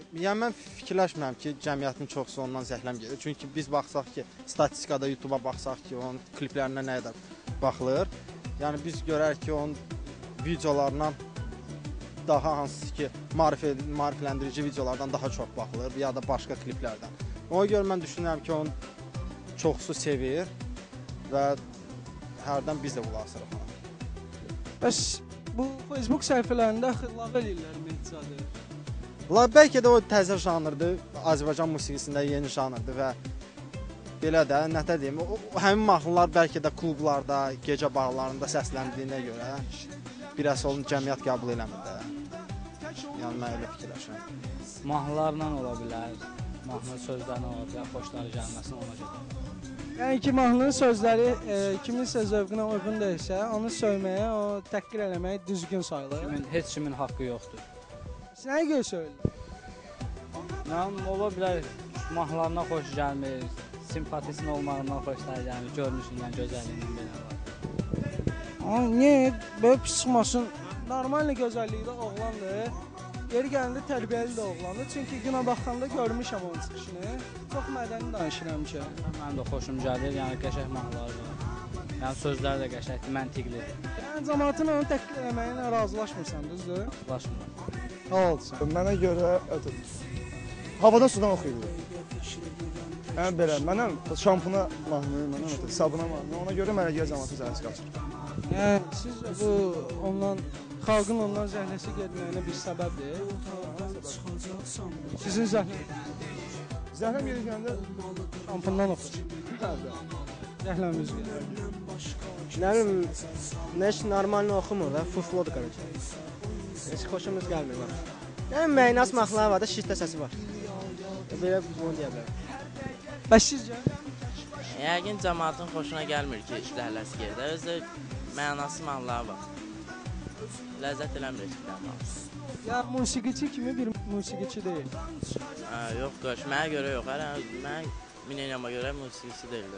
Yəni mən fikirləşmirəm ki, cəmiyyətin çoxsu ondan zəhləm gedir. Çünki biz baxsaq ki, statistikada YouTube-a baxsaq ki, onun kliplərinə nə qədər baxılır. Yəni biz görərik ki, onun videolarından daha hansı ki, maarifləndirici videolardan daha çox baxılır ya da başqa kliplərdən. Ona görə mən düşünürəm ki, onun çoxsu sevir və hərdən biz də qulaq asırıq ona. Bəs bu Facebook səhifələrində xilaf eləyirlər Mehdizadə. Bəlkə də o təzə janrdır, Azərbaycan musiqisində yeni janrdır və belə də, nətə deyim, həmin mahnılar bəlkə də klublarda, gecə barlarında səsləndiyinə görə biraz onun cəmiyyət qəbul eləmir də. Yəni mən elə fikirləşirəm. Mahnılarla ola bilər, mahnı sözlərinə ola bilər, xoşları gəlməsin ona görə. Yəni ki, mahnının sözləri kiminsə zövqünə uyğun deyilsə, onu söyməyə, o təhqir eləməyə düzgün sayılır. Heç kimin haqqı yoxdur. Nəyə görə söyləyilir? Yəni, ola bilər, mahnılarına xoş gəlmir, simpatisinin olmağından xoşları gəlmir, görmüşündən, gözəlliyindən belə var. Amma niyə? Belə pis çıxmasın. Normal gözəllikdə oğlandır. Yeri gəlində tərbiyəli də oğlandır. Çünki günə baxanda görmüşəm onun çıxışını. Çox mədəni danışır həmişə. Mənim də xoşum gəlir, yəni qəşəng mahnıları var. Yəni sözləri də qəşəngdir, məntiqlidir. Yəni cəmaatın onu təhqir eləməyinə razılaşmırsan, düzdür? Razılaşmıram. Olsun. Mənə görə havadan sudan oxuyurlar. Yəni belə, mənəm şampuna mahnı, mənəm sabuna mahnı. Ona görə mənə görə cəmaatın zəhləsi qaçır. Yəni siz bu ondan xalqın ondan zəhləsi getməyinə bir səbəbdir. Sizin Zəhləm yeri gəndə şampundan oxuyur. Zəhləmiz gedir. Nə bilim, heç normalini oxumur da, fuflodur qaracaq. Heç xoşumuz gəlmir bana. Yəni mənas mahnılar var da, şişdə səsi var. Belə bunu deyə bilərəm. Bəs sizcə? Yəqin cəmaatın xoşuna gəlmir ki, zəhləsi gedir. Özü mənasız mahnılar var. Ləzzət eləmir ki, mənasız. Ya musiqiçi kimi bir musiqiçi deyil. Yox, qoş, mənə görə yox. Mən Minəyyama görə musiqiçi deyil.